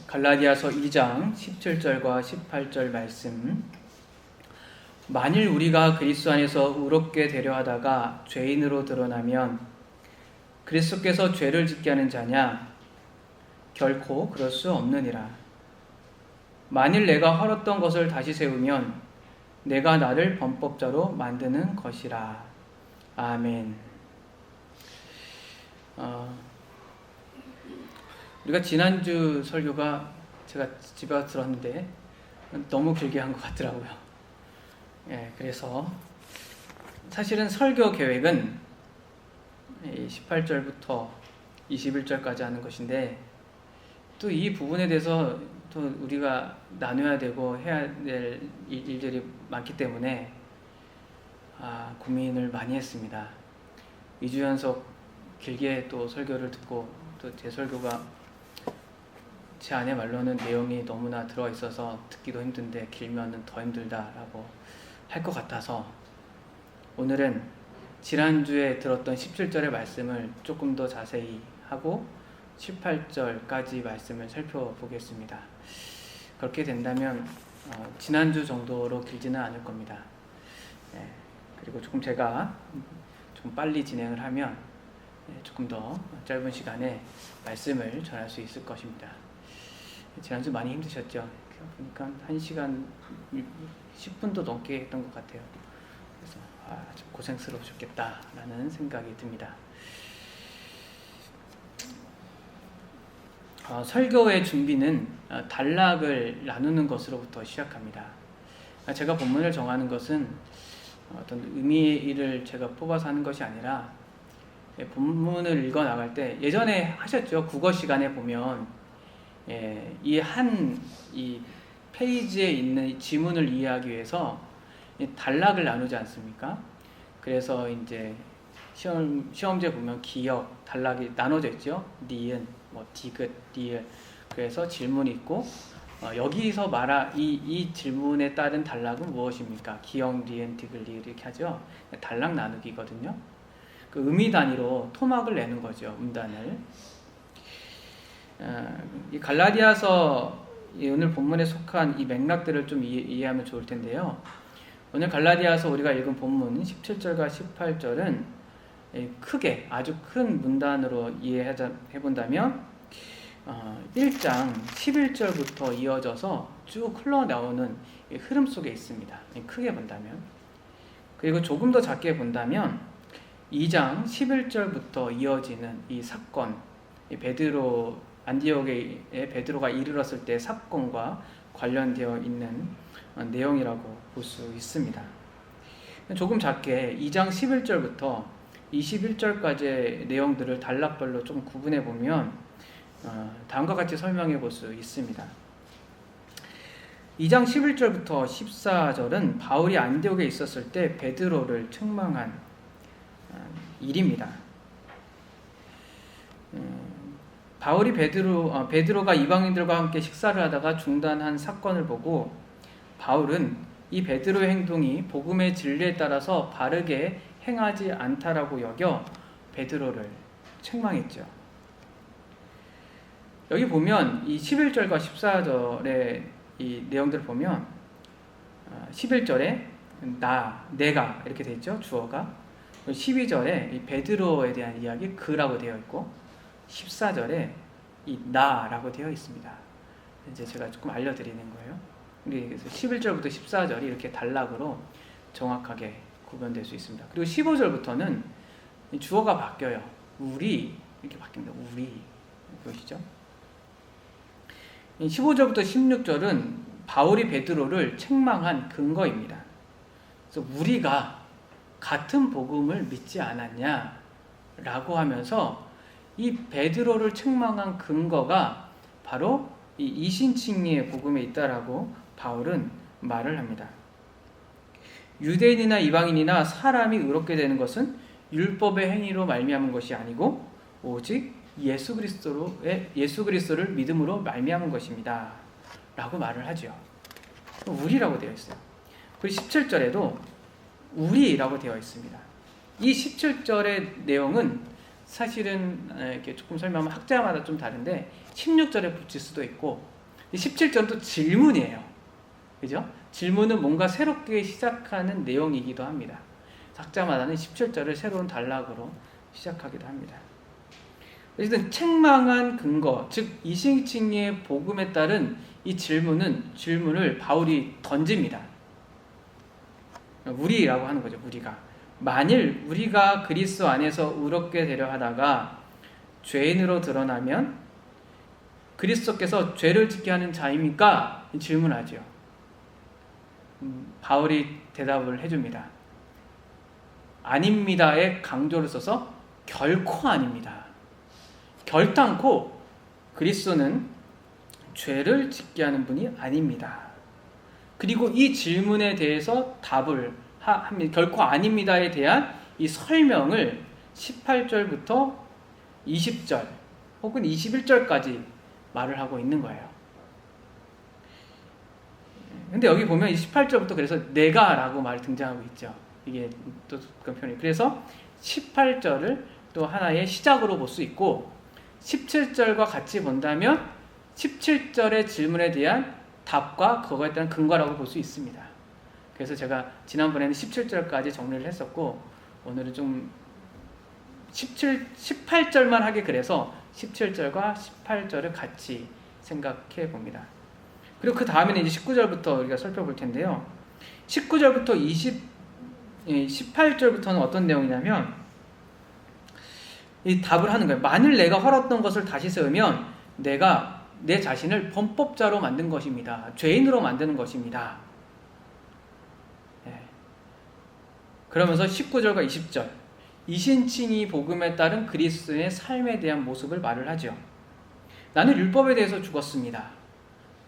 갈라디아서 2장 17절과 18절 말씀. 만일 우리가 그리스도 안에서 의롭게 되려 하다가 죄인으로 드러나면 그리스도께서 죄를 짓게 하는 자냐? 결코 그럴 수 없느니라. 만일 내가 헐었던 것을 다시 세우면 내가 나를 범법자로 만드는 것이라. 아멘. 우리가 지난주 설교가 제가 집에 와서 들었는데 너무 길게 한 것 같더라고요. 그래서 사실은 설교 계획은 18절부터 21절까지 하는 것인데 또 이 부분에 대해서 또 우리가 나눠야 되고 해야 될 일들이 많기 때문에 고민을 많이 했습니다. 2주 연속 길게 또 설교를 듣고 또 제 설교가 제 아내 말로는 내용이 너무나 들어가 있어서 듣기도 힘든데 길면은 더 힘들다라고 할 것 같아서 오늘은 지난주에 들었던 17절의 말씀을 조금 더 자세히 하고 18절까지 말씀을 살펴보겠습니다. 그렇게 된다면 지난주 정도로 길지는 않을 겁니다. 그리고 조금 제가 좀 빨리 진행을 하면 조금 더 짧은 시간에 말씀을 전할 수 있을 것입니다. 지난주 많이 힘드셨죠? 보니까 1시간 10분도 넘게 했던 것 같아요. 그래서 좀 고생스러우셨겠다라는 생각이 듭니다. 설교의 준비는 단락을 나누는 것으로부터 시작합니다. 제가 본문을 정하는 것은 어떤 의미를 제가 뽑아서 하는 것이 아니라 본문을 읽어 나갈 때 예전에 하셨죠. 국어 시간에 보면 이 페이지에 있는 지문을 이해하기 위해서 단락을 나누지 않습니까? 그래서 이제 시험지에 보면 기역, 단락이 나눠져 있죠. 니은, 디귿, 리을. 그래서 질문이 있고 여기서 이 질문에 따른 단락은 무엇입니까? 기역, 니은, 디귿, 리을 이렇게 하죠. 단락 나누기거든요. 그 의미 단위로 토막을 내는 거죠. 음단을. 이 갈라디아서 오늘 본문에 속한 이 맥락들을 좀 이해하면 좋을 텐데요. 오늘 갈라디아서 우리가 읽은 본문 17절과 18절은 크게 아주 큰 문단으로 이해해본다면 1장 11절부터 이어져서 쭉 흘러나오는 흐름 속에 있습니다. 크게 본다면. 그리고 조금 더 작게 본다면 2장 11절부터 이어지는 이 사건, 안디옥에 베드로가 이르렀을 때 사건과 관련되어 있는 내용이라고 볼 수 있습니다. 조금 작게 2장 11절부터 21절까지의 내용들을 단락별로 좀 구분해 보면 다음과 같이 설명해 볼 수 있습니다. 2장 11절부터 14절은 바울이 안디옥에 있었을 때 베드로를 책망한 일입니다. 바울이 베드로가 이방인들과 함께 식사를 하다가 중단한 사건을 보고 바울은 이 베드로의 행동이 복음의 진리에 따라서 바르게 행하지 않다라고 여겨 베드로를 책망했죠. 여기 보면 이 11절과 14절의 이 내용들을 보면 11절에 내가 이렇게 되어 있죠. 주어가. 12절에 이 베드로에 대한 이야기 그라고 되어 있고 14절에 이 나라고 되어 있습니다. 이제 제가 조금 알려드리는 거예요. 그래서 11절부터 14절이 이렇게 단락으로 정확하게 구분될 수 있습니다. 그리고 15절부터는 주어가 바뀌어요. 우리 이렇게 바뀝니다. 우리 보이시죠? 15절부터 16절은 바울이 베드로를 책망한 근거입니다. 그래서 우리가 같은 복음을 믿지 않았냐라고 하면서 이 베드로를 책망한 근거가 바로 이 이신칭의의 복음에 있다라고 바울은 말을 합니다. 유대인이나 이방인이나 사람이 의롭게 되는 것은 율법의 행위로 말미암은 것이 아니고 오직 예수 그리스도를 믿음으로 말미암은 것입니다. 라고 말을 하죠. 우리라고 되어 있어요. 그리고 17절에도 우리라고 되어 있습니다. 이 17절의 내용은 사실은 이렇게 조금 설명하면 학자마다 좀 다른데 16절에 붙일 수도 있고 17절은 또 질문이에요. 그죠? 질문은 뭔가 새롭게 시작하는 내용이기도 합니다. 작자마다는 17절을 새로운 단락으로 시작하기도 합니다. 어쨌든 책망한 근거, 즉 이신칭의 복음에 따른 이 질문을 바울이 던집니다. 우리라고 하는 거죠. 우리가 만일 우리가 그리스도 안에서 의롭게 되려 하다가 죄인으로 드러나면 그리스도께서 죄를 짓게 하는 자입니까? 질문하죠. 바울이 대답을 해줍니다. 아닙니다에 강조를 써서 결코 아닙니다. 결단코 그리스도는 죄를 짓게 하는 분이 아닙니다. 그리고 이 질문에 대해서 답을 합니다. 결코 아닙니다에 대한 이 설명을 18절부터 20절 혹은 21절까지 말을 하고 있는 거예요. 근데 여기 보면 18절부터 그래서 내가 라고 말이 등장하고 있죠. 이게 또 그런 표현이. 그래서 18절을 또 하나의 시작으로 볼 수 있고 17절과 같이 본다면 17절의 질문에 대한 답과 그거에 대한 근거라고 볼 수 있습니다. 그래서 제가 지난번에는 17절까지 정리를 했었고 오늘은 좀 18절만 하게 그래서 17절과 18절을 같이 생각해 봅니다. 그리고 그 다음에는 이제 19절부터 우리가 살펴볼 텐데요. 19절부터 18절부터는 어떤 내용이냐면 이 답을 하는 거예요. 만일 내가 헐었던 것을 다시 세우면 내가 내 자신을 범법자로 만든 것입니다. 죄인으로 만드는 것입니다. 그러면서 19절과 20절 이신칭이 복음에 따른 그리스도의 삶에 대한 모습을 말을 하죠. 나는 율법에 대해서 죽었습니다.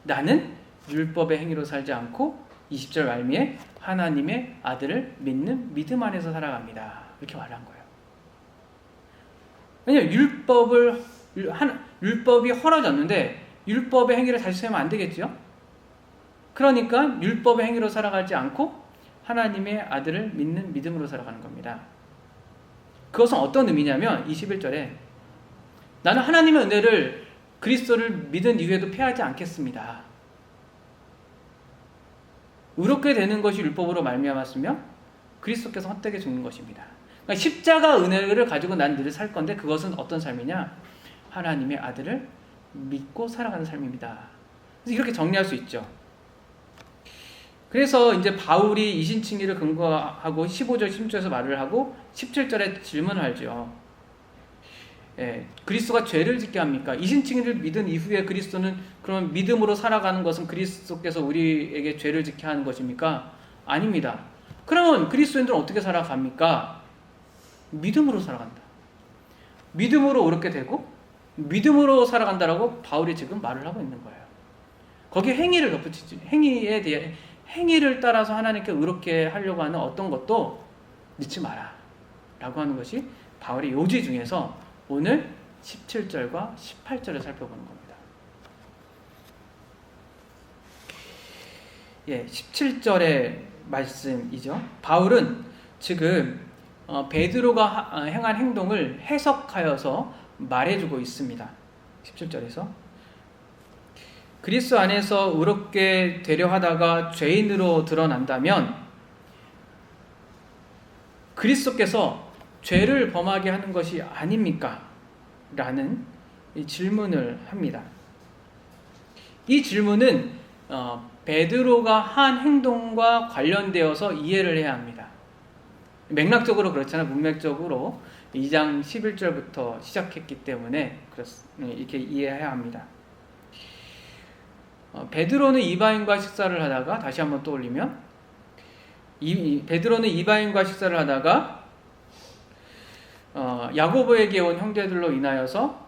나는 율법의 행위로 살지 않고 20절 말미에 하나님의 아들을 믿는 믿음 안에서 살아갑니다. 이렇게 말한 거예요. 왜냐하면 율법이 헐어졌는데 율법의 행위를 다시 세우면 안 되겠죠? 그러니까 율법의 행위로 살아가지 않고 하나님의 아들을 믿는 믿음으로 살아가는 겁니다. 그것은 어떤 의미냐면 21절에 나는 하나님의 은혜를 그리스도를 믿은 이후에도 패하지 않겠습니다. 의롭게 되는 것이 율법으로 말미암았으며 그리스도께서 헛되게 죽는 것입니다. 그러니까 십자가 은혜를 가지고 난 늘 살 건데 그것은 어떤 삶이냐? 하나님의 아들을 믿고 살아가는 삶입니다. 그래서 이렇게 정리할 수 있죠. 그래서 이제 바울이 이신칭의를 근거하고 15절, 16절에서 말을 하고 17절에 질문을 하죠. 그리스도가 죄를 짓게 합니까? 이신칭의를 믿은 이후에 그리스도는 그러면 믿음으로 살아가는 것은 그리스도께서 우리에게 죄를 짓게 하는 것입니까? 아닙니다. 그러면 그리스도인들은 어떻게 살아갑니까? 믿음으로 살아간다. 믿음으로 의롭게 되고 믿음으로 살아간다라고 바울이 지금 말을 하고 있는 거예요. 거기에 행위를 덧붙이지. 행위에 대해 행위를 따라서 하나님께 의롭게 하려고 하는 어떤 것도 넣지 마라 라고 하는 것이 바울의 요지 중에서 오늘 17절과 18절을 살펴보는 겁니다. 17절의 말씀이죠. 바울은 지금 베드로가 행한 행동을 해석하여서 말해주고 있습니다. 17절에서 그리스도 안에서 의롭게 되려 하다가 죄인으로 드러난다면 그리스도께서 죄를 범하게 하는 것이 아닙니까? 라는 질문을 합니다. 이 질문은 베드로가 한 행동과 관련되어서 이해를 해야 합니다. 맥락적으로 그렇잖아요. 문맥적으로 2장 11절부터 시작했기 때문에 이렇게 이해해야 합니다. 베드로는 이방인과 식사를 하다가 다시 한번 떠올리면 베드로는 이방인과 식사를 하다가 야고보에게 온 형제들로 인하여서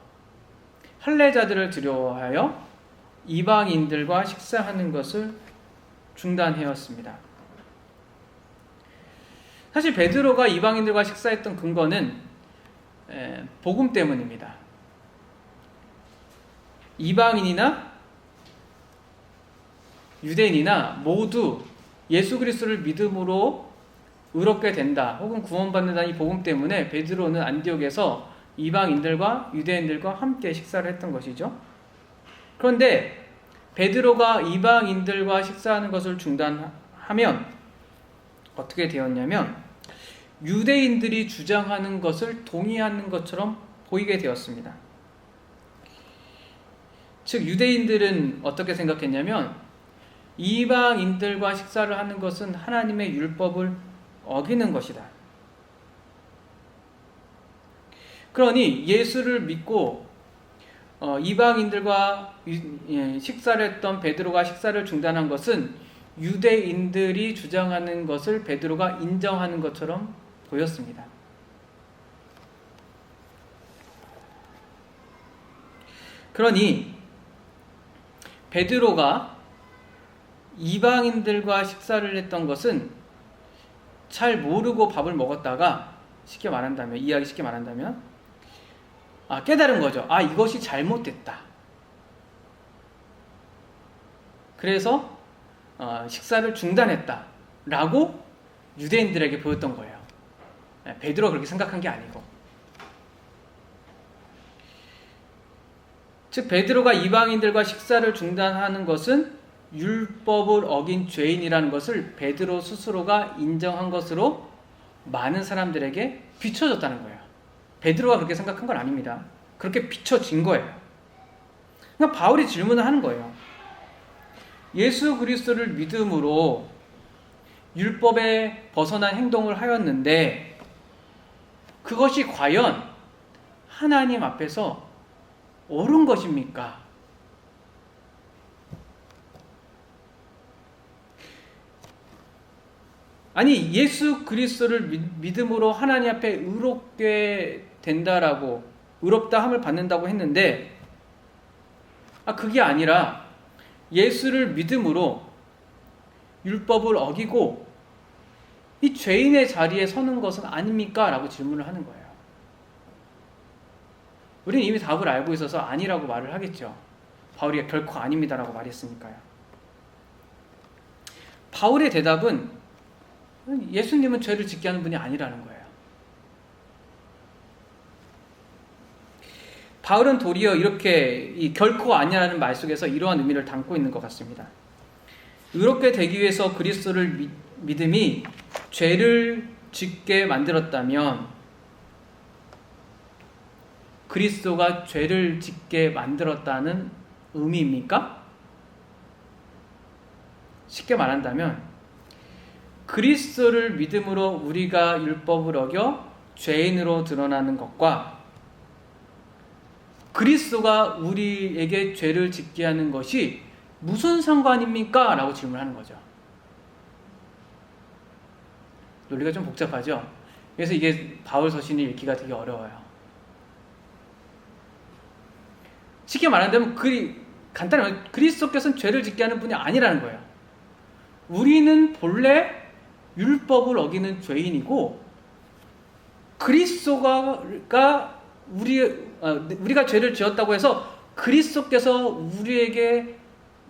할례자들을 두려워하여 이방인들과 식사하는 것을 중단하였습니다. 사실 베드로가 이방인들과 식사했던 근거는 복음 때문입니다. 이방인이나 유대인이나 모두 예수 그리스도를 믿음으로 의롭게 된다 혹은 구원받는다는 이 복음 때문에 베드로는 안디옥에서 이방인들과 유대인들과 함께 식사를 했던 것이죠. 그런데 베드로가 이방인들과 식사하는 것을 중단하면 어떻게 되었냐면 유대인들이 주장하는 것을 동의하는 것처럼 보이게 되었습니다. 즉 유대인들은 어떻게 생각했냐면 이방인들과 식사를 하는 것은 하나님의 율법을 어기는 것이다. 그러니 예수를 믿고 이방인들과 식사를 했던 베드로가 식사를 중단한 것은 유대인들이 주장하는 것을 베드로가 인정하는 것처럼 보였습니다. 그러니 베드로가 이방인들과 식사를 했던 것은 잘 모르고 밥을 먹었다가 이해하기 쉽게 말한다면 깨달은 거죠. 이것이 잘못됐다. 그래서 식사를 중단했다 라고 유대인들에게 보였던 거예요. 베드로가 그렇게 생각한 게 아니고. 즉 베드로가 이방인들과 식사를 중단하는 것은 율법을 어긴 죄인이라는 것을 베드로 스스로가 인정한 것으로 많은 사람들에게 비춰졌다는 거예요. 베드로가 그렇게 생각한 건 아닙니다. 그렇게 비춰진 거예요. 그러니까 바울이 질문을 하는 거예요. 예수 그리스도를 믿음으로 율법에 벗어난 행동을 하였는데 그것이 과연 하나님 앞에서 옳은 것입니까? 아니 예수 그리스도를 믿음으로 하나님 앞에 의롭게 된다라고 의롭다 함을 받는다고 했는데 그게 아니라 예수를 믿음으로 율법을 어기고 이 죄인의 자리에 서는 것은 아닙니까? 라고 질문을 하는 거예요. 우리는 이미 답을 알고 있어서 아니라고 말을 하겠죠. 바울이 결코 아닙니다라고 말했으니까요. 바울의 대답은 예수님은 죄를 짓게 하는 분이 아니라는 거예요. 바울은 도리어 이렇게 결코 아니라는 말 속에서 이러한 의미를 담고 있는 것 같습니다. 의롭게 되기 위해서 그리스도를 믿음이 죄를 짓게 만들었다면 그리스도가 죄를 짓게 만들었다는 의미입니까? 쉽게 말한다면 그리스도를 믿음으로 우리가 율법을 어겨 죄인으로 드러나는 것과 그리스도가 우리에게 죄를 짓게 하는 것이 무슨 상관입니까? 라고 질문하는 거죠. 논리가 좀 복잡하죠? 그래서 이게 바울 서신이 읽기가 되게 어려워요. 쉽게 말한다면 간단히 말하면 그리스도께서는 죄를 짓게 하는 분이 아니라는 거예요. 우리는 본래 율법을 어기는 죄인이고 그리스도가 우리가 죄를 지었다고 해서 그리스도께서 우리에게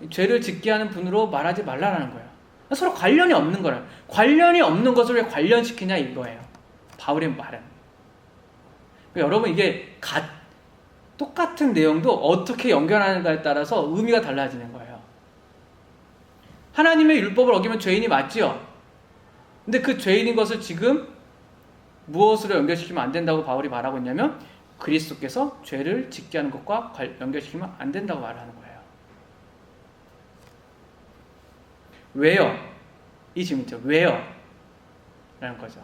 죄를 짓게 하는 분으로 말하지 말라라는 거예요. 서로 관련이 없는 거예요. 관련이 없는 것을 왜 관련시키냐 이거예요. 바울의 말은. 여러분 이게 똑같은 내용도 어떻게 연결하는가에 따라서 의미가 달라지는 거예요. 하나님의 율법을 어기면 죄인이 맞지요. 근데 그 죄인인 것을 지금 무엇으로 연결시키면 안 된다고 바울이 말하고 있냐면 그리스도께서 죄를 짓게 하는 것과 연결시키면 안 된다고 말하는 거예요. 왜요? 이 질문이죠. 왜요? 라는 거죠.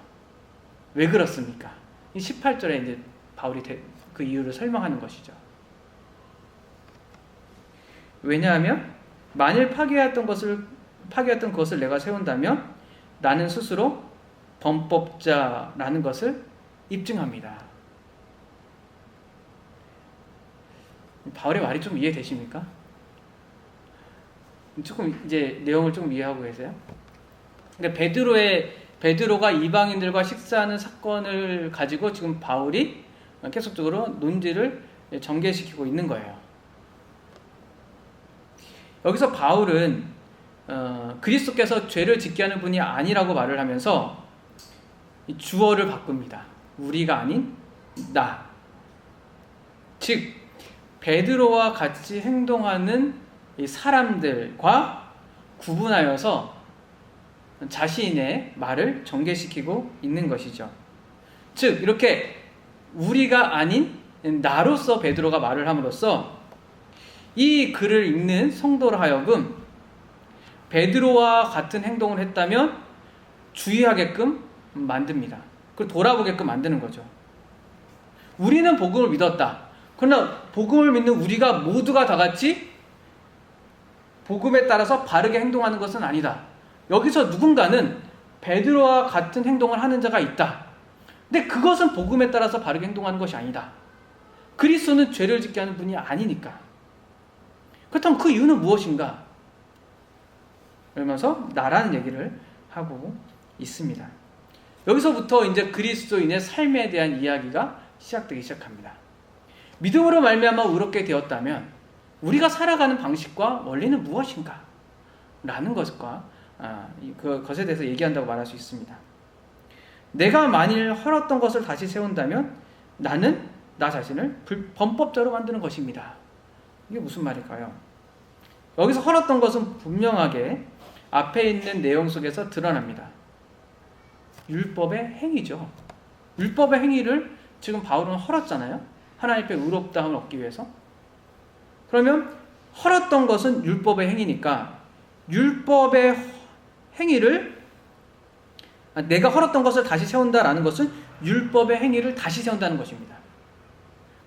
왜 그렇습니까? 이 18절에 이제 바울이 그 이유를 설명하는 것이죠. 왜냐하면 만일 파괴했던 것을 내가 세운다면 나는 스스로 범법자라는 것을 입증합니다. 바울의 말이 좀 이해되십니까? 조금 이제 내용을 조금 이해하고 계세요? 그러니까 베드로가 이방인들과 식사하는 사건을 가지고 지금 바울이 계속적으로 논지를 전개시키고 있는 거예요. 여기서 바울은 그리스도께서 죄를 짓게 하는 분이 아니라고 말을 하면서 주어를 바꿉니다. 우리가 아닌 나. 즉 베드로와 같이 행동하는 이 사람들과 구분하여서 자신의 말을 전개시키고 있는 것이죠. 즉 이렇게 우리가 아닌 나로서 베드로가 말을 함으로써 이 글을 읽는 성도로 하여금 베드로와 같은 행동을 했다면 주의하게끔 만듭니다. 그리고 돌아보게끔 만드는 거죠. 우리는 복음을 믿었다. 그러나 복음을 믿는 우리가 모두가 다 같이 복음에 따라서 바르게 행동하는 것은 아니다. 여기서 누군가는 베드로와 같은 행동을 하는 자가 있다. 근데 그것은 복음에 따라서 바르게 행동하는 것이 아니다. 그리스도는 죄를 짓게 하는 분이 아니니까. 그렇다면 그 이유는 무엇인가? 그러면서 나라는 얘기를 하고 있습니다. 여기서부터 이제 그리스도인의 삶에 대한 이야기가 시작되기 시작합니다. 믿음으로 말미암아 의롭게 되었다면 우리가 살아가는 방식과 원리는 무엇인가? 라는 것과 그것에 대해서 얘기한다고 말할 수 있습니다. 내가 만일 헐었던 것을 다시 세운다면 나는 나 자신을 범법자로 만드는 것입니다. 이게 무슨 말일까요? 여기서 헐었던 것은 분명하게 앞에 있는 내용 속에서 드러납니다. 율법의 행위죠. 율법의 행위를 지금 바울은 헐었잖아요. 하나님 앞에 의롭다함을 얻기 위해서. 그러면 헐었던 것은 율법의 행위니까 율법의 행위를 내가 헐었던 것을 다시 세운다라는 것은 율법의 행위를 다시 세운다는 것입니다.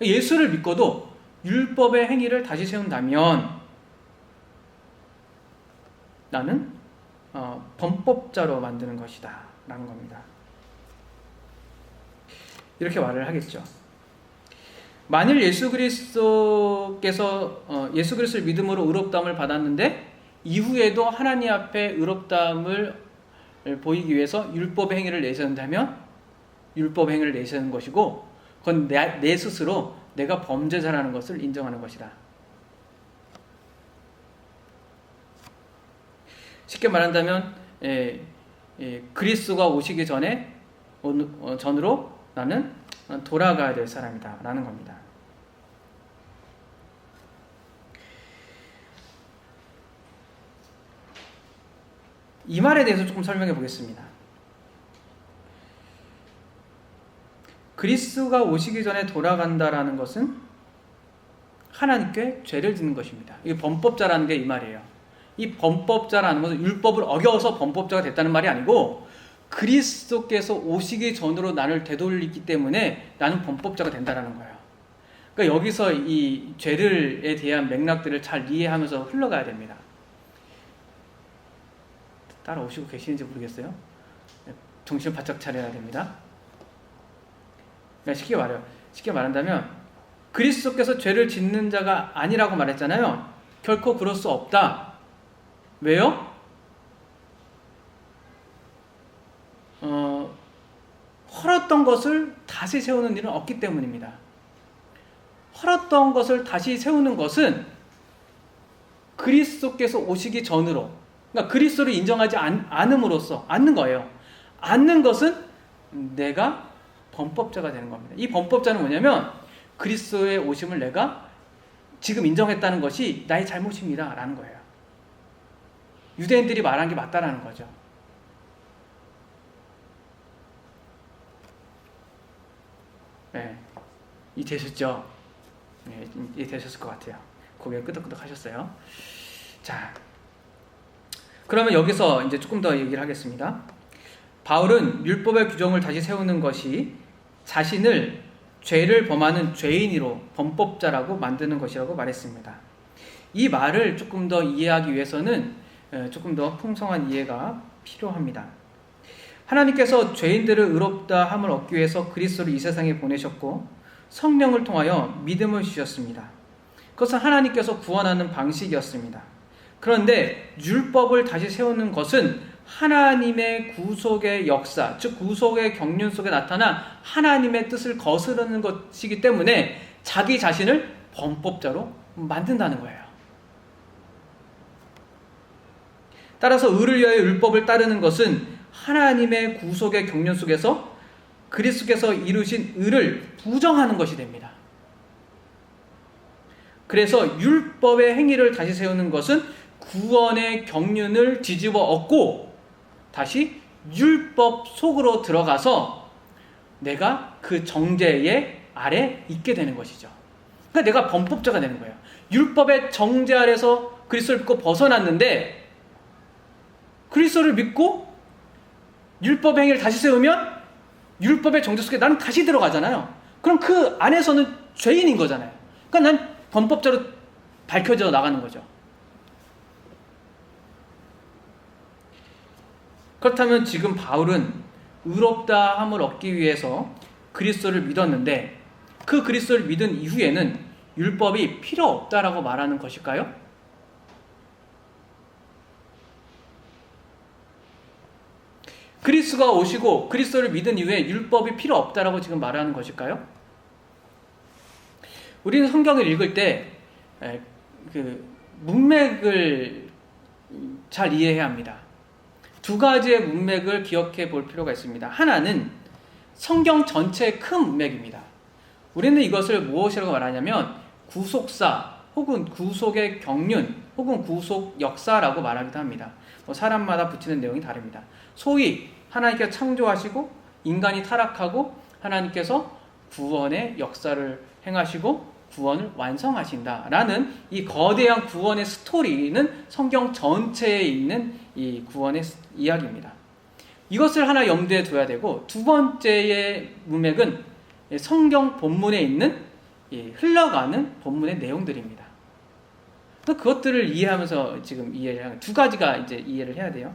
예수를 믿고도 율법의 행위를 다시 세운다면 나는 범법자로 만드는 것이다 라는 겁니다. 이렇게 말을 하겠죠. 만일 예수 그리스도를 믿음으로 의롭다함을 받았는데 이후에도 하나님 앞에 의롭다함을 보이기 위해서 율법의 행위를 내세운다면 율법의 행위를 내세우는 것이고 그건 내 스스로 내가 범죄자라는 것을 인정하는 것이다. 쉽게 말한다면 그리스도가 오시기 전으로 나는 돌아가야 될 사람이다 라는 겁니다. 이 말에 대해서 조금 설명해 보겠습니다. 그리스도가 오시기 전에 돌아간다라는 것은 하나님께 죄를 짓는 것입니다. 이게 범법자라는 게 이 말이에요. 이 범법자라는 것은 율법을 어겨서 범법자가 됐다는 말이 아니고 그리스도께서 오시기 전으로 나를 되돌리기 때문에 나는 범법자가 된다는 거예요. 그러니까 여기서 이 죄에 대한 맥락들을 잘 이해하면서 흘러가야 됩니다. 따라오시고 계시는지 모르겠어요. 정신을 바짝 차려야 됩니다. 그러니까 쉽게 말한다면 그리스도께서 죄를 짓는 자가 아니라고 말했잖아요. 결코 그럴 수 없다. 왜요? 헐었던 것을 다시 세우는 일은 없기 때문입니다. 헐었던 것을 다시 세우는 것은 그리스도께서 오시기 전으로, 그러니까 그리스도를 인정하지 않음으로써 않는 거예요. 않는 것은 내가 범법자가 되는 겁니다. 이 범법자는 뭐냐면 그리스도의 오심을 내가 지금 인정했다는 것이 나의 잘못입니다 라는 거예요. 유대인들이 말한 게 맞다라는 거죠. 네, 이해되셨죠? 네, 이해되셨을 것 같아요. 고개 끄덕끄덕 하셨어요. 자, 그러면 여기서 이제 조금 더 얘기를 하겠습니다. 바울은 율법의 규정을 다시 세우는 것이 자신을 죄를 범하는 죄인으로 범법자라고 만드는 것이라고 말했습니다. 이 말을 조금 더 이해하기 위해서는 조금 더 풍성한 이해가 필요합니다. 하나님께서 죄인들을 의롭다 함을 얻기 위해서 그리스도를 이 세상에 보내셨고 성령을 통하여 믿음을 주셨습니다. 그것은 하나님께서 구원하는 방식이었습니다. 그런데 율법을 다시 세우는 것은 하나님의 구속의 역사, 즉 구속의 경륜 속에 나타나 하나님의 뜻을 거스르는 것이기 때문에 자기 자신을 범법자로 만든다는 거예요. 따라서 의를 위하여 율법을 따르는 것은 하나님의 구속의 경륜 속에서 그리스도께서 이루신 의를 부정하는 것이 됩니다. 그래서 율법의 행위를 다시 세우는 것은 구원의 경륜을 뒤집어 엎고 다시 율법 속으로 들어가서 내가 그 정죄의 아래 있게 되는 것이죠. 그러니까 내가 범법자가 되는 거예요. 율법의 정죄 아래서 그리스도를 믿고 벗어났는데 그리스도를 믿고 율법의 행위를 다시 세우면 율법의 정죄 속에 나는 다시 들어가잖아요. 그럼 그 안에서는 죄인인 거잖아요. 그러니까 난 범법자로 밝혀져 나가는 거죠. 그렇다면 지금 바울은 의롭다함을 얻기 위해서 그리스도를 믿었는데 그 그리스도를 믿은 이후에는 율법이 필요 없다라고 말하는 것일까요? 그리스도가 오시고 그리스도를 믿은 이후에 율법이 필요 없다라고 지금 말하는 것일까요? 우리는 성경을 읽을 때 그 문맥을 잘 이해해야 합니다. 두 가지의 문맥을 기억해 볼 필요가 있습니다. 하나는 성경 전체의 큰 문맥입니다. 우리는 이것을 무엇이라고 말하냐면 구속사 혹은 구속의 경륜 혹은 구속 역사라고 말하기도 합니다. 사람마다 붙이는 내용이 다릅니다. 소위 하나님께서 창조하시고 인간이 타락하고 하나님께서 구원의 역사를 행하시고 구원을 완성하신다라는 이 거대한 구원의 스토리는 성경 전체에 있는 이 구원의 이야기입니다. 이것을 하나 염두에 둬야 되고 두 번째의 문맥은 성경 본문에 있는 흘러가는 본문의 내용들입니다. 그것들을 이해하면서 지금 두 가지가 이제 이해를 해야 돼요.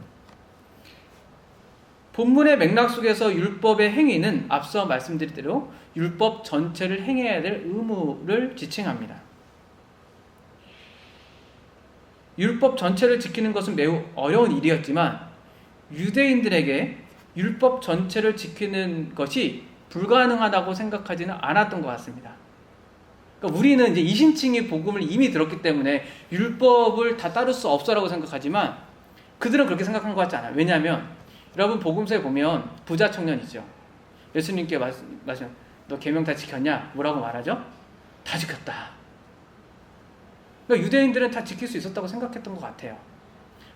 본문의 맥락 속에서 율법의 행위는 앞서 말씀드린 대로 율법 전체를 행해야 될 의무를 지칭합니다. 율법 전체를 지키는 것은 매우 어려운 일이었지만 유대인들에게 율법 전체를 지키는 것이 불가능하다고 생각하지는 않았던 것 같습니다. 그러니까 우리는 이제 이신칭의 복음을 이미 들었기 때문에 율법을 다 따를 수 없어라고 생각하지만 그들은 그렇게 생각한 것 같지 않아요. 왜냐하면 여러분 복음서에 보면 부자 청년이죠. 예수님께 말씀, 너 계명 다 지켰냐? 뭐라고 말하죠? 다 지켰다. 그러니까 유대인들은 다 지킬 수 있었다고 생각했던 것 같아요.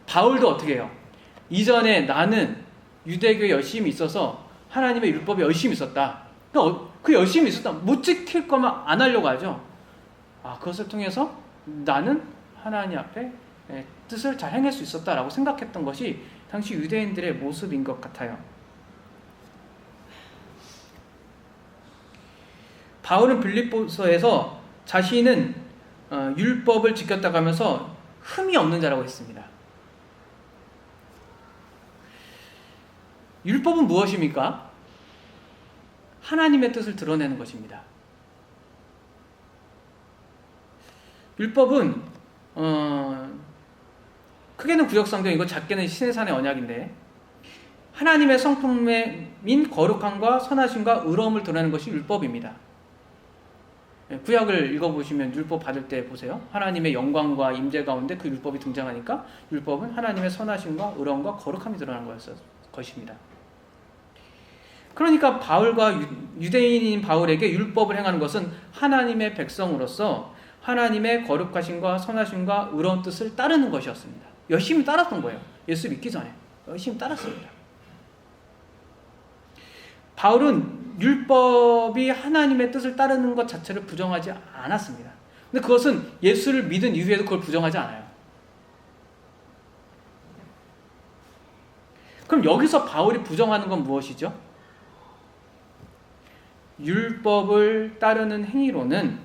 바울도 어떻게 해요? 이전에 나는 유대교에 열심히 있어서 하나님의 율법에 열심히 있었다. 그러니까 그 열심히 있었다. 못 지킬 거면 안 하려고 하죠. 그것을 통해서 나는 하나님 앞에 뜻을 잘 행할 수 있었다라고 생각했던 것이 당시 유대인들의 모습인 것 같아요. 바울은 빌립보서에서 자신은 율법을 지켰다고 하면서 흠이 없는 자라고 했습니다. 율법은 무엇입니까? 하나님의 뜻을 드러내는 것입니다. 율법은 크게는 구역성경이고 작게는 시내산의 언약인데 하나님의 성품인 거룩함과 선하심과 의로움을 드러내는 것이 율법입니다. 구약을 읽어보시면 율법 받을 때 보세요. 하나님의 영광과 임재 가운데 그 율법이 등장하니까 율법은 하나님의 선하심과 의로움과 거룩함이 드러난 것입니다. 그러니까 바울과 유대인인 바울에게 율법을 행하는 것은 하나님의 백성으로서 하나님의 거룩하심과 선하심과 의로운 뜻을 따르는 것이었습니다. 열심히 따랐던 거예요. 예수 믿기 전에 열심히 따랐습니다. 바울은 율법이 하나님의 뜻을 따르는 것 자체를 부정하지 않았습니다. 근데 그것은 예수를 믿은 이후에도 그걸 부정하지 않아요. 그럼 여기서 바울이 부정하는 건 무엇이죠? 율법을 따르는 행위로는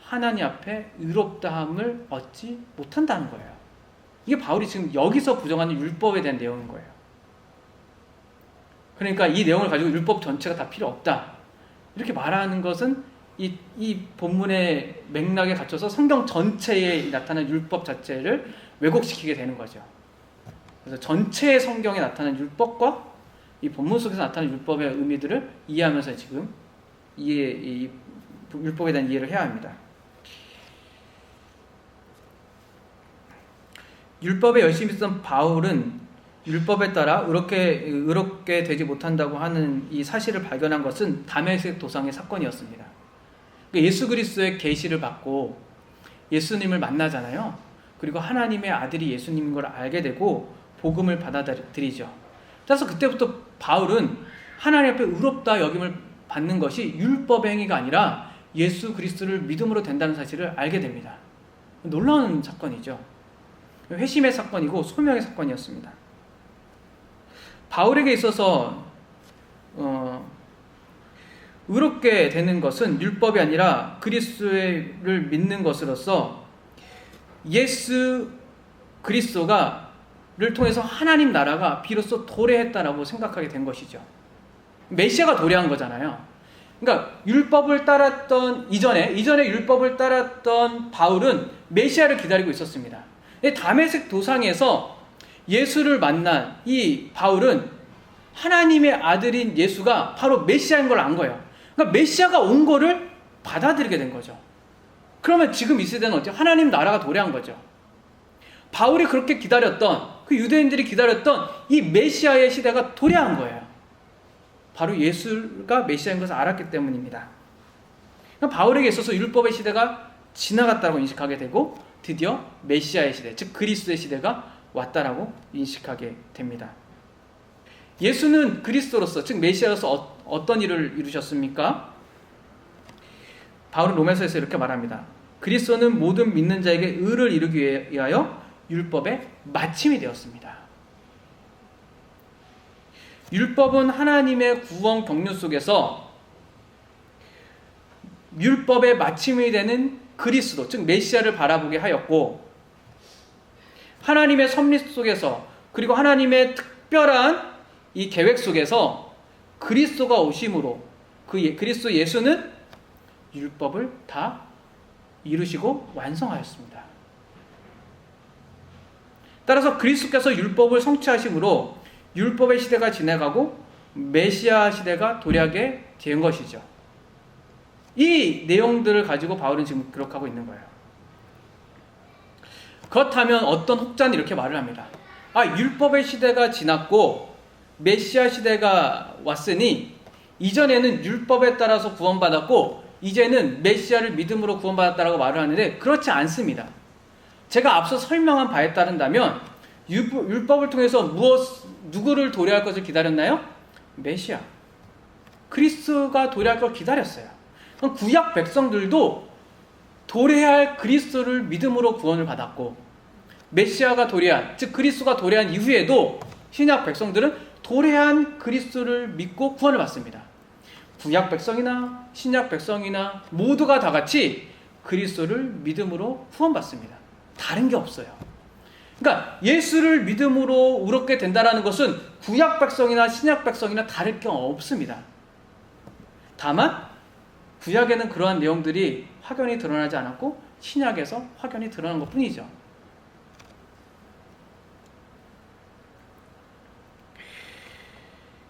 하나님 앞에 의롭다함을 얻지 못한다는 거예요. 이게 바울이 지금 여기서 부정하는 율법에 대한 내용인 거예요. 그러니까 이 내용을 가지고 율법 전체가 다 필요 없다. 이렇게 말하는 것은 이 본문의 맥락에 갇혀서 성경 전체에 나타난 율법 자체를 왜곡시키게 되는 거죠. 그래서 전체의 성경에 나타난 율법과 이 본문 속에서 나타난 율법의 의미들을 이해하면서 지금 이 율법에 대한 이해를 해야 합니다. 율법에 열심히 있던 바울은 율법에 따라 의롭게 되지 못한다고 하는 이 사실을 발견한 것은 다메섹 도상의 사건이었습니다. 예수 그리스도의 계시를 받고 예수님을 만나잖아요. 그리고 하나님의 아들이 예수님인 걸 알게 되고 복음을 받아들이죠. 따라서 그때부터 바울은 하나님 앞에 의롭다 여김을 받는 것이 율법의 행위가 아니라 예수 그리스도를 믿음으로 된다는 사실을 알게 됩니다. 놀라운 사건이죠. 회심의 사건이고 소명의 사건이었습니다. 바울에게 있어서 의롭게 되는 것은 율법이 아니라 그리스도를 믿는 것으로서 예수 그리스도를 통해서 하나님 나라가 비로소 도래했다라고 생각하게 된 것이죠. 메시아가 도래한 거잖아요. 그러니까 율법을 따랐던 이전에 율법을 따랐던 바울은 메시아를 기다리고 있었습니다. 다메섹 도상에서 예수를 만난 이 바울은 하나님의 아들인 예수가 바로 메시아인 걸 안 거예요. 그러니까 메시아가 온 거를 받아들이게 된 거죠. 그러면 지금 이 시대는 어때요? 하나님 나라가 도래한 거죠. 바울이 그렇게 기다렸던, 그 유대인들이 기다렸던 이 메시아의 시대가 도래한 거예요. 바로 예수가 메시아인 것을 알았기 때문입니다. 그러니까 바울에게 있어서 율법의 시대가 지나갔다고 인식하게 되고 드디어 메시아의 시대, 즉 그리스도의 시대가 왔다라고 인식하게 됩니다. 예수는 그리스도로서, 즉 메시아로서 어떤 일을 이루셨습니까? 바울은 로마서에서 이렇게 말합니다. 그리스도는 모든 믿는 자에게 의를 이루기 위하여 율법의 마침이 되었습니다. 율법은 하나님의 구원 경륜 속에서 율법의 마침이 되는 그리스도, 즉 메시아를 바라보게 하였고, 하나님의 섭리 속에서, 그리고 하나님의 특별한 이 계획 속에서 그리스도가 오심으로 그리스도 예수는 율법을 다 이루시고 완성하였습니다. 따라서 그리스도께서 율법을 성취하심으로 율법의 시대가 지나가고 메시아 시대가 도래하게 된 것이죠. 이 내용들을 가지고 바울은 지금 기록하고 있는 거예요. 그렇다면 어떤 혹자는 이렇게 말을 합니다. 율법의 시대가 지났고 메시아 시대가 왔으니 이전에는 율법에 따라서 구원받았고 이제는 메시아를 믿음으로 구원받았다라고 말을 하는데 그렇지 않습니다. 제가 앞서 설명한 바에 따른다면 율법을 통해서 누구를 도래할 것을 기다렸나요? 메시아, 그리스도가 도래할 걸 기다렸어요. 그럼 구약 백성들도 도래할 그리스도를 믿음으로 구원을 받았고, 메시아가 도래한, 즉 그리스도가 도래한 이후에도 신약 백성들은 도래한 그리스도를 믿고 구원을 받습니다. 구약 백성이나 신약 백성이나 모두가 다 같이 그리스도를 믿음으로 구원받습니다. 다른 게 없어요. 그러니까 예수를 믿음으로 의롭게 된다는 것은 구약 백성이나 신약 백성이나 다를 게 없습니다. 다만 구약에는 그러한 내용들이 확연히 드러나지 않았고 신약에서 확연히 드러난 것 뿐이죠.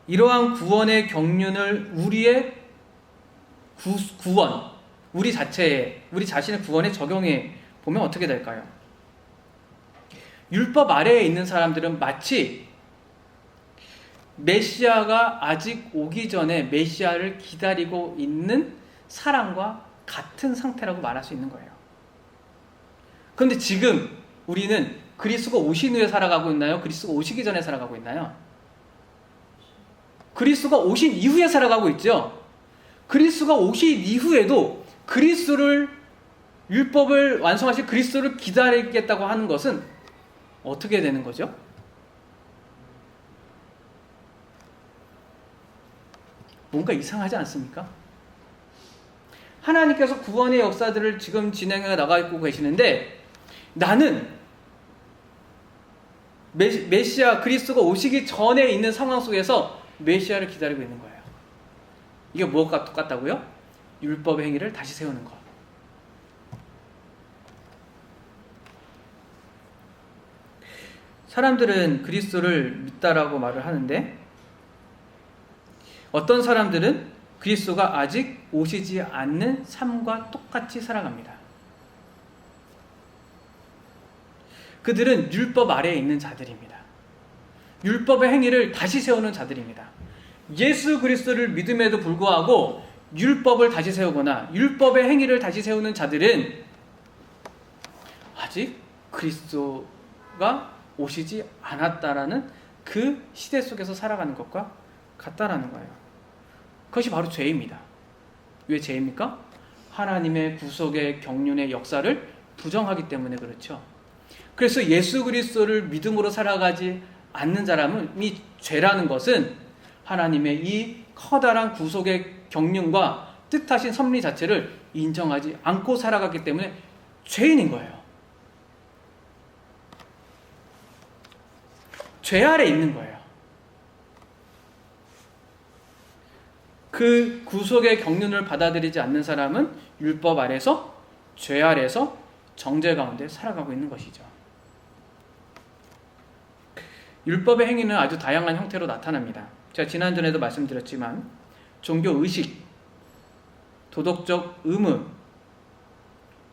이러한 구원의 경륜을 우리의 구원, 우리 자신의 구원에 적용해 보면 어떻게 될까요? 율법 아래에 있는 사람들은 마치 메시아가 아직 오기 전에 메시아를 기다리고 있는 사람과 같은 상태라고 말할 수 있는 거예요. 그런데 지금 우리는 그리스도가 오신 후에 살아가고 있나요? 그리스도가 오시기 전에 살아가고 있나요? 그리스도가 오신 이후에 살아가고 있죠. 그리스도가 오신 이후에도 율법을 완성하실 그리스도를 기다리겠다고 하는 것은 어떻게 되는 거죠? 뭔가 이상하지 않습니까? 하나님께서 구원의 역사들을 지금 진행해 나가고 계시는데 나는 메시아 그리스도가 오시기 전에 있는 상황 속에서 메시아를 기다리고 있는 거예요. 이게 무엇과 똑같다고요? 율법의 행위를 다시 세우는 것. 사람들은 그리스도를 믿다라고 말을 하는데 어떤 사람들은 그리스도가 아직 오시지 않는 삶과 똑같이 살아갑니다. 그들은 율법 아래에 있는 자들입니다. 율법의 행위를 다시 세우는 자들입니다. 예수 그리스도를 믿음에도 불구하고 율법을 다시 세우거나 율법의 행위를 다시 세우는 자들은 아직 그리스도가 오시지 않았다라는 그 시대 속에서 살아가는 것과 같다라는 거예요. 그것이 바로 죄입니다. 왜 죄입니까? 하나님의 구속의 경륜의 역사를 부정하기 때문에 그렇죠. 그래서 예수 그리스도를 믿음으로 살아가지 않는 사람이 죄라는 것은 하나님의 이 커다란 구속의 경륜과 뜻하신 섭리 자체를 인정하지 않고 살아갔기 때문에 죄인인 거예요. 죄 아래 있는 거예요. 그 구속의 경륜을 받아들이지 않는 사람은 율법 아래서 죄 아래서 정죄 가운데 살아가고 있는 것이죠. 율법의 행위는 아주 다양한 형태로 나타납니다. 제가 지난전에도 말씀드렸지만 종교의식, 도덕적 의무,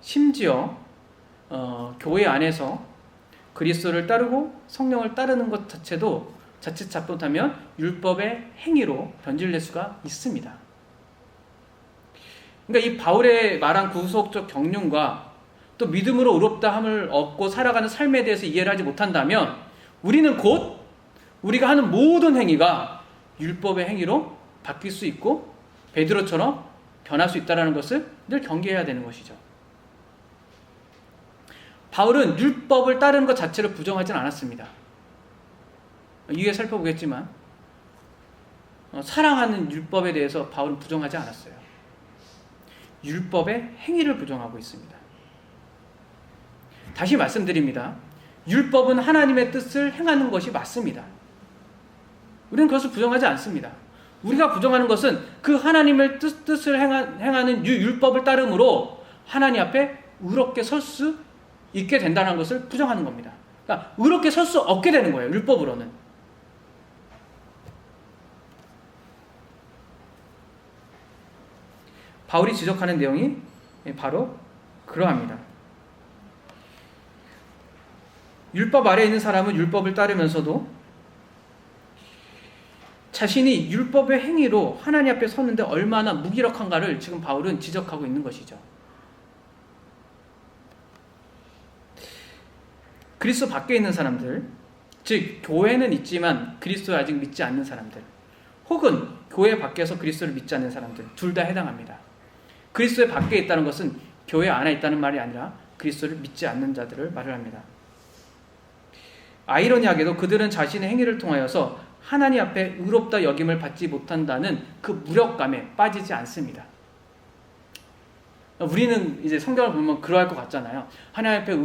심지어 교회 안에서 그리스도를 따르고 성령을 따르는 것 자체도 자칫 잘못하면 율법의 행위로 변질될 수가 있습니다. 그러니까 이 바울의 말한 구속적 경륜과 또 믿음으로 의롭다함을 얻고 살아가는 삶에 대해서 이해를 하지 못한다면 우리는 곧 우리가 하는 모든 행위가 율법의 행위로 바뀔 수 있고 베드로처럼 변할 수 있다는 것을 늘 경계해야 되는 것이죠. 바울은 율법을 따르는 것 자체를 부정하지는 않았습니다. 이후에 살펴보겠지만 사랑하는 율법에 대해서 바울은 부정하지 않았어요. 율법의 행위를 부정하고 있습니다. 다시 말씀드립니다. 율법은 하나님의 뜻을 행하는 것이 맞습니다. 우리는 그것을 부정하지 않습니다. 우리가 부정하는 것은 그 하나님의 뜻을 행하는 율법을 따름으로 하나님 앞에 의롭게 설 수 있게 된다는 것을 부정하는 겁니다. 그러니까 의롭게 설 수 없게 되는 거예요. 율법으로는. 바울이 지적하는 내용이 바로 그러합니다. 율법 아래에 있는 사람은 율법을 따르면서도 자신이 율법의 행위로 하나님 앞에 섰는데 얼마나 무기력한가를 지금 바울은 지적하고 있는 것이죠. 그리스도 밖에 있는 사람들, 즉 교회는 있지만 그리스도를 아직 믿지 않는 사람들, 혹은 교회 밖에서 그리스도를 믿지 않는 사람들, 둘 다 해당합니다. 그리스도의 밖에 있다는 것은 교회 안에 있다는 말이 아니라 그리스도를 믿지 않는 자들을 말을 합니다. 아이러니하게도 그들은 자신의 행위를 통하여서 하나님 앞에 의롭다 여김을 받지 못한다는 그 무력감에 빠지지 않습니다. 우리는 이제 성경을 보면 그러할 것 같잖아요. 하나님 앞에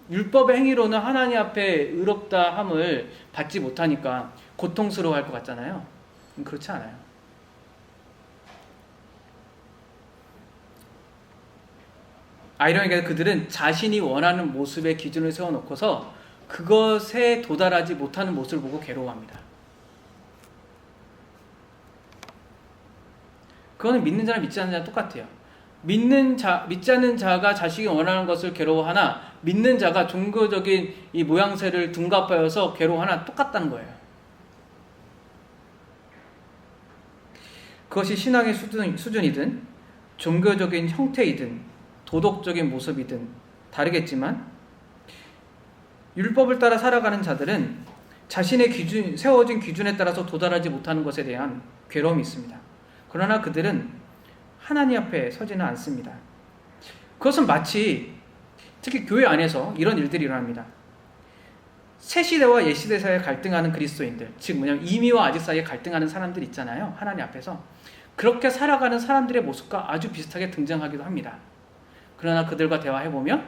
율법의 행위로는 하나님 앞에 의롭다함을 받지 못하니까 고통스러워할 것 같잖아요. 그렇지 않아요. 아이러니하게 그들은 자신이 원하는 모습의 기준을 세워놓고서 그것에 도달하지 못하는 모습을 보고 괴로워합니다. 그거는 믿는 자랑 믿지 않는 자랑 똑같아요. 믿지 않는 자가 자식이 원하는 것을 괴로워하나 믿는 자가 종교적인 이 모양새를 둔갑하여서 괴로워하나 똑같다는 거예요. 그것이 신앙의 수준이든 종교적인 형태이든 도덕적인 모습이든 다르겠지만 율법을 따라 살아가는 자들은 자신의 세워진 기준에 따라서 도달하지 못하는 것에 대한 괴로움이 있습니다. 그러나 그들은 하나님 앞에 서지는 않습니다. 그것은 마치 특히 교회 안에서 이런 일들이 일어납니다. 새 시대와 옛 시대 사이에 갈등하는 그리스도인들, 즉 뭐냐면 이미와 아직 사이에 갈등하는 사람들 있잖아요. 하나님 앞에서 그렇게 살아가는 사람들의 모습과 아주 비슷하게 등장하기도 합니다. 그러나 그들과 대화해보면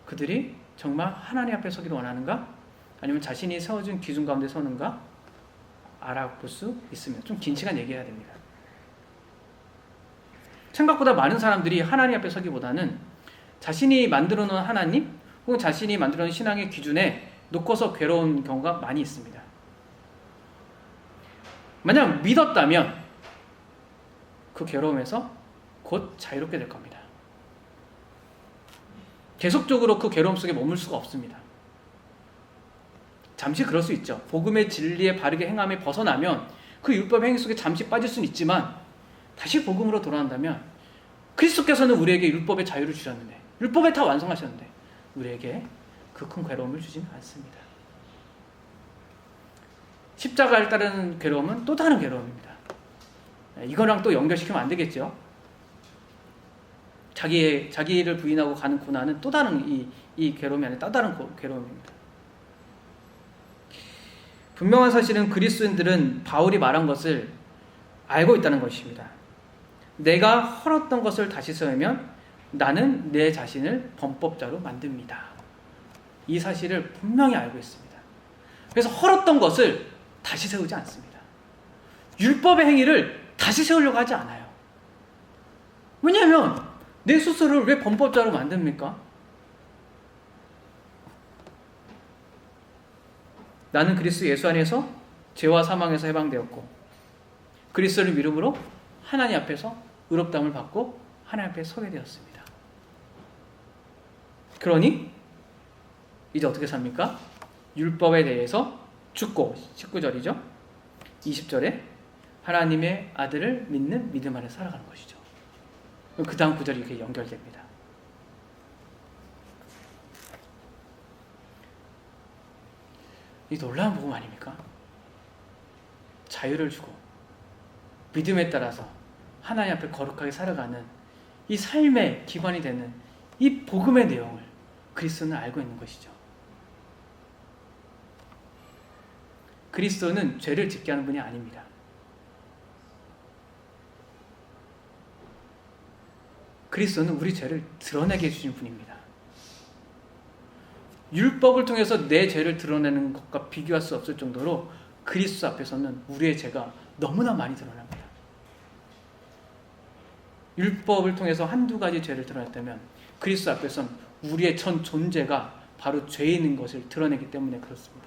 그들이 정말 하나님 앞에 서기를 원하는가? 아니면 자신이 세워준 기준 가운데 서는가? 알아볼 수 있습니다. 좀 긴 시간 얘기해야 됩니다. 생각보다 많은 사람들이 하나님 앞에 서기보다는 자신이 만들어 놓은 하나님 혹은 자신이 만들어 놓은 신앙의 기준에 놓고서 괴로운 경우가 많이 있습니다. 만약 믿었다면 그 괴로움에서 곧 자유롭게 될 겁니다. 계속적으로 그 괴로움 속에 머물 수가 없습니다. 잠시 그럴 수 있죠. 복음의 진리에 바르게 행함에 벗어나면 그 율법 행위 속에 잠시 빠질 수는 있지만 다시 복음으로 돌아간다면 그리스도께서는 우리에게 율법의 자유를 주셨는데 율법에 다 완성하셨는데 우리에게 그 큰 괴로움을 주지는 않습니다. 십자가를 따르는 괴로움은 또 다른 괴로움입니다. 이거랑 또 연결시키면 안 되겠죠. 자기를 부인하고 가는 고난은 또 다른 이 괴로움이 아니라 또 다른 괴로움입니다. 분명한 사실은 그리스도인들은 바울이 말한 것을 알고 있다는 것입니다. 내가 헐었던 것을 다시 세우면 나는 내 자신을 범법자로 만듭니다. 이 사실을 분명히 알고 있습니다. 그래서 헐었던 것을 다시 세우지 않습니다. 율법의 행위를 다시 세우려고 하지 않아요. 왜냐하면 내 스스로를 왜 범법자로 만듭니까? 나는 그리스도 예수 안에서 죄와 사망에서 해방되었고 그리스도를 믿음으로 하나님 앞에서 의롭다함을 받고 하나님 앞에 서게 되었습니다. 그러니 이제 어떻게 삽니까? 율법에 대해서 죽고 19절이죠. 20절에 하나님의 아들을 믿는 믿음 안에 살아가는 것이죠. 그 다음 구절이 이렇게 연결됩니다. 이 놀라운 복음 아닙니까? 자유를 주고 믿음에 따라서 하나님 앞에 거룩하게 살아가는 이 삶의 기반이 되는 이 복음의 내용을 그리스도는 알고 있는 것이죠. 그리스도는 죄를 짓게 하는 분이 아닙니다. 그리스도는 우리 죄를 드러내게 해주신 분입니다. 율법을 통해서 내 죄를 드러내는 것과 비교할 수 없을 정도로 그리스도 앞에서는 우리의 죄가 너무나 많이 드러납니다. 율법을 통해서 한두 가지 죄를 드러냈다면 그리스도 앞에서는 우리의 전 존재가 바로 죄인인 것을 드러내기 때문에 그렇습니다.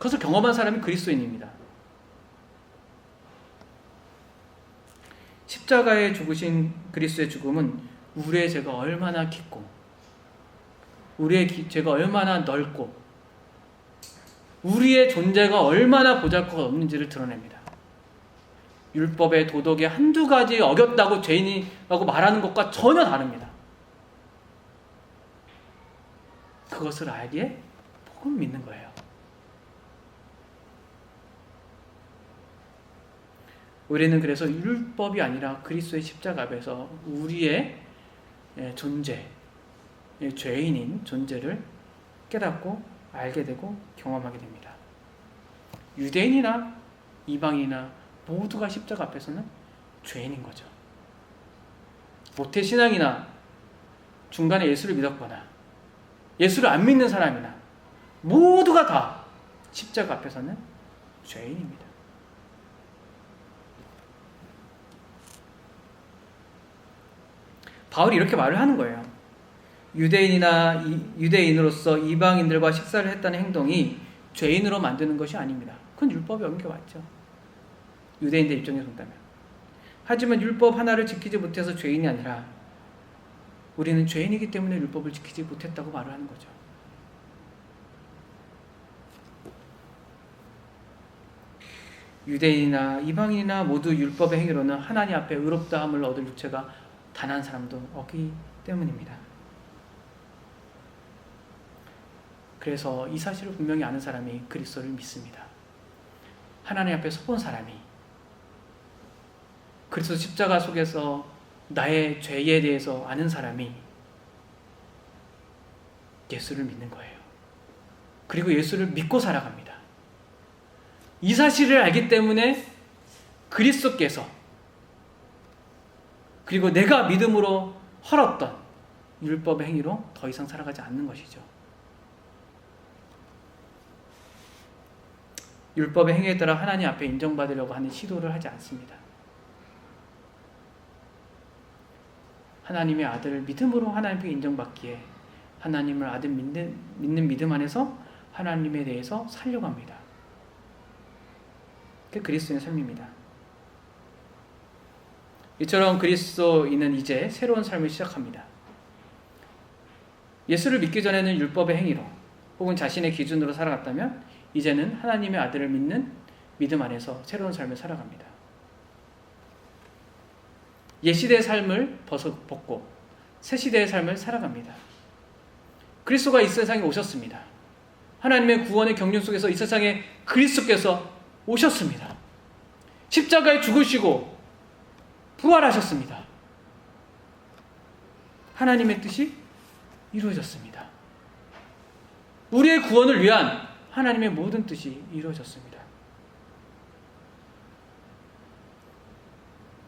그것을 경험한 사람이 그리스도인입니다. 십자가에 죽으신 그리스도의 죽음은 우리의 죄가 얼마나 깊고 우리의 죄가 얼마나 넓고 우리의 존재가 얼마나 보잘것 없는지를 드러냅니다. 율법의 도덕의 한두 가지 어겼다고 죄인이라고 말하는 것과 전혀 다릅니다. 그것을 알기에 복음을 믿는 거예요. 우리는 그래서 율법이 아니라 그리스도의 십자가 앞에서 우리의 존재, 죄인인 존재를 깨닫고 알게 되고 경험하게 됩니다. 유대인이나 이방인이나 모두가 십자가 앞에서는 죄인인 거죠. 모태신앙이나 중간에 예수를 믿었거나 예수를 안 믿는 사람이나 모두가 다 십자가 앞에서는 죄인입니다. 바울이 이렇게 말을 하는 거예요. 유대인으로서 이방인들과 식사를 했다는 행동이 죄인으로 만드는 것이 아닙니다. 그건 율법에 어긴 게 맞죠. 유대인들 입장에서 본다면. 하지만 율법 하나를 지키지 못해서 죄인이 아니라 우리는 죄인이기 때문에 율법을 지키지 못했다고 말을 하는 거죠. 유대인이나 이방인이나 모두 율법의 행위로는 하나님 앞에 의롭다함을 얻을 육체가 단 한 사람도 없기 때문입니다. 그래서 이 사실을 분명히 아는 사람이 그리스도를 믿습니다. 하나님 앞에 서본 사람이 그리스도 십자가 속에서 나의 죄에 대해서 아는 사람이 예수를 믿는 거예요. 그리고 예수를 믿고 살아갑니다. 이 사실을 알기 때문에 그리스도께서 그리고 내가 믿음으로 헐었던 율법의 행위로 더 이상 살아가지 않는 것이죠. 율법의 행위에 따라 하나님 앞에 인정받으려고 하는 시도를 하지 않습니다. 하나님의 아들을 믿음으로 하나님께 인정받기에 하나님을 아들 믿는 믿음 안에서 하나님에 대해서 살려고 합니다. 그게 그리스도인의 삶입니다. 이처럼 그리스도인은 이제 새로운 삶을 시작합니다. 예수를 믿기 전에는 율법의 행위로 혹은 자신의 기준으로 살아갔다면 이제는 하나님의 아들을 믿는 믿음 안에서 새로운 삶을 살아갑니다. 옛 시대의 삶을 벗고 새 시대의 삶을 살아갑니다. 그리스도가 이 세상에 오셨습니다. 하나님의 구원의 경륜 속에서 이 세상에 그리스도께서 오셨습니다. 십자가에 죽으시고 부활하셨습니다. 하나님의 뜻이 이루어졌습니다. 우리의 구원을 위한 하나님의 모든 뜻이 이루어졌습니다.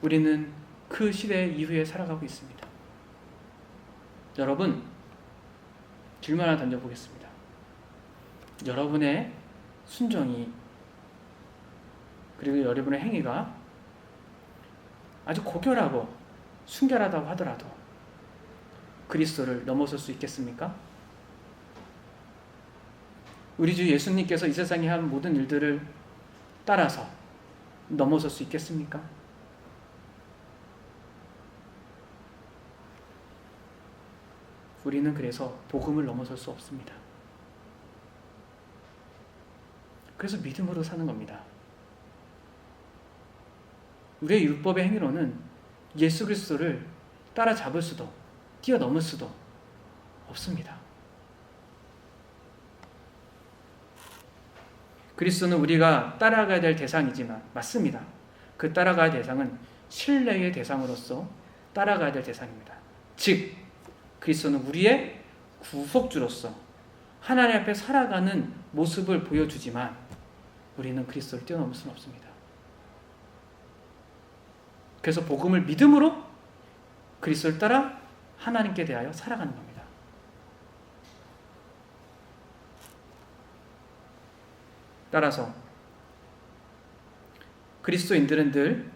우리는 그 시대 이후에 살아가고 있습니다. 여러분, 질문 하나 던져보겠습니다. 여러분의 순종이 그리고 여러분의 행위가 아주 고결하고 순결하다고 하더라도 그리스도를 넘어설 수 있겠습니까? 우리 주 예수님께서 이 세상에 한 모든 일들을 따라서 넘어설 수 있겠습니까? 우리는 그래서 복음을 넘어설 수 없습니다. 그래서 믿음으로 사는 겁니다. 우리의 율법의 행위로는 예수 그리스도를 따라잡을 수도 뛰어넘을 수도 없습니다. 그리스도는 우리가 따라가야 될 대상이지만 맞습니다. 그 따라가야 할 대상은 신뢰의 대상으로서 따라가야 될 대상입니다. 즉 그리스도는 우리의 구속주로서 하나님 앞에 살아가는 모습을 보여주지만 우리는 그리스도를 뛰어넘을 수는 없습니다. 그래서 복음을 믿음으로 그리스도를 따라 하나님께 대하여 살아가는 겁니다. 따라서 그리스도인들은 늘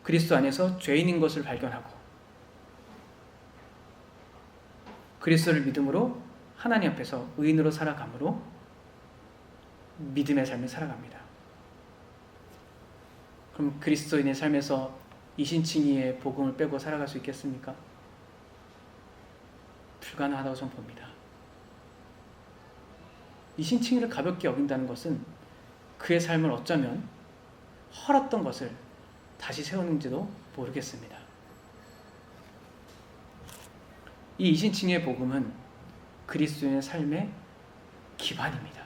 그리스도 안에서 죄인인 것을 발견하고 그리스도를 믿음으로 하나님 앞에서 의인으로 살아감으로 믿음의 삶을 살아갑니다. 그럼 그리스도인의 삶에서 이신칭의의 복음을 빼고 살아갈 수 있겠습니까? 불가능하다고 저는 봅니다. 이신칭의를 가볍게 여긴다는 것은 그의 삶을 어쩌면 헐었던 것을 다시 세우는지도 모르겠습니다. 이 이신칭의의 복음은 그리스도인의 삶의 기반입니다.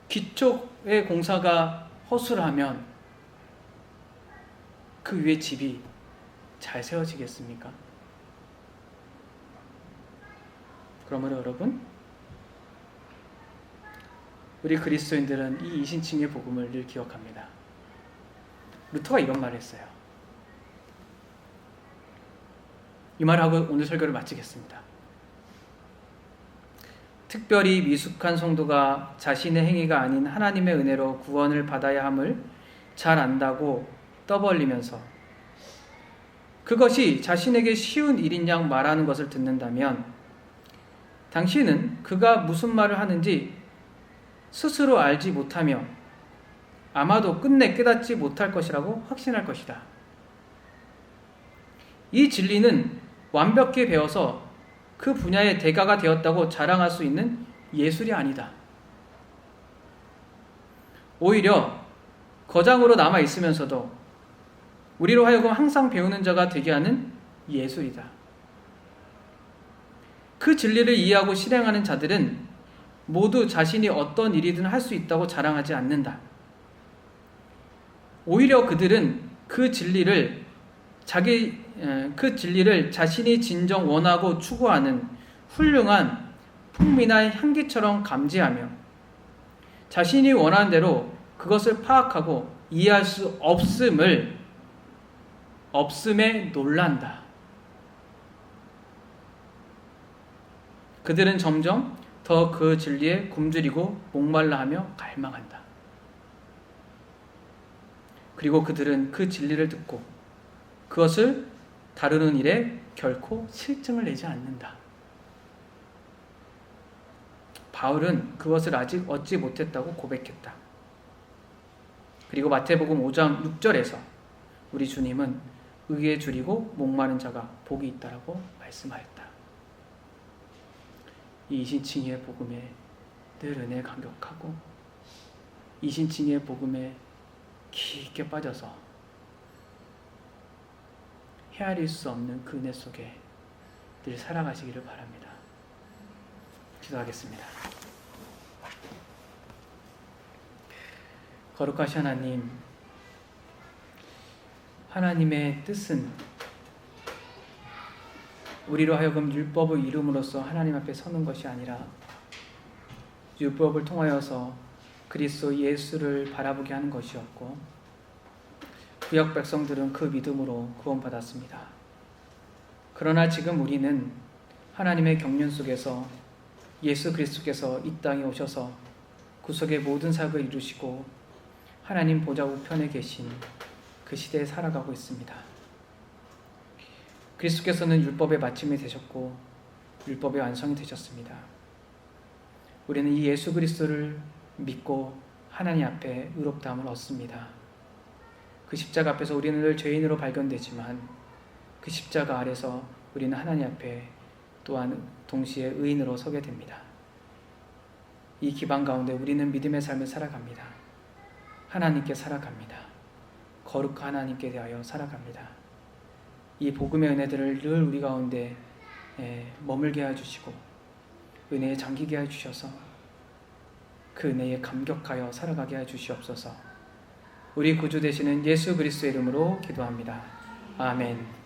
기초의 공사가 허술하면 그 위에 집이 잘 세워지겠습니까? 그러므로 여러분, 우리 그리스도인들은 이 이신칭의 복음을 늘 기억합니다. 루터가 이런 말을 했어요. 이 말하고 오늘 설교를 마치겠습니다. 특별히 미숙한 성도가 자신의 행위가 아닌 하나님의 은혜로 구원을 받아야 함을 잘 안다고 떠벌리면서 그것이 자신에게 쉬운 일인 양 말하는 것을 듣는다면 당신은 그가 무슨 말을 하는지 스스로 알지 못하며 아마도 끝내 깨닫지 못할 것이라고 확신할 것이다. 이 진리는 완벽히 배워서 그 분야의 대가가 되었다고 자랑할 수 있는 예술이 아니다. 오히려 거장으로 남아 있으면서도 우리로 하여금 항상 배우는 자가 되게 하는 예술이다. 그 진리를 이해하고 실행하는 자들은 모두 자신이 어떤 일이든 할 수 있다고 자랑하지 않는다. 오히려 그들은 그 진리를 자신이 진정 원하고 추구하는 훌륭한 풍미나 향기처럼 감지하며 자신이 원하는 대로 그것을 파악하고 이해할 수 없음에 놀란다. 그들은 점점 더 그 진리에 굶주리고 목말라하며 갈망한다. 그리고 그들은 그 진리를 듣고 그것을 다루는 일에 결코 실증을 내지 않는다. 바울은 그것을 아직 얻지 못했다고 고백했다. 그리고 마태복음 5장 6절에서 우리 주님은 의에 줄이고 목마른 자가 복이 있다라고 말씀하였다. 이 이신칭의의 복음에 늘 은혜에 감격하고 이신칭의의 복음에 깊게 빠져서 헤아릴 수 없는 그 은혜 속에 늘 살아가시기를 바랍니다. 기도하겠습니다. 거룩하신 하나님, 하나님의 뜻은 우리로 하여금 율법을 이름으로써 하나님 앞에 서는 것이 아니라 율법을 통하여서 그리스도 예수를 바라보게 하는 것이었고, 구약 백성들은 그 믿음으로 구원받았습니다. 그러나 지금 우리는 하나님의 경륜 속에서 예수 그리스도께서 이 땅에 오셔서 구속의 모든 사역을 이루시고 하나님 보좌 우편에 계신 그 시대에 살아가고 있습니다. 그리스도께서는 율법의 마침이 되셨고 율법의 완성이 되셨습니다. 우리는 이 예수 그리스도를 믿고 하나님 앞에 의롭다함을 얻습니다. 그 십자가 앞에서 우리는 늘 죄인으로 발견되지만 그 십자가 아래서 우리는 하나님 앞에 또한 동시에 의인으로 서게 됩니다. 이 기반 가운데 우리는 믿음의 삶을 살아갑니다. 하나님께 살아갑니다. 거룩한 하나님께 대하여 살아갑니다. 이 복음의 은혜들을 늘 우리 가운데 머물게 해주시고 은혜에 잠기게 해주셔서 그 은혜에 감격하여 살아가게 해주시옵소서. 우리 구주 되시는 예수 그리스도의 이름으로 기도합니다. 아멘.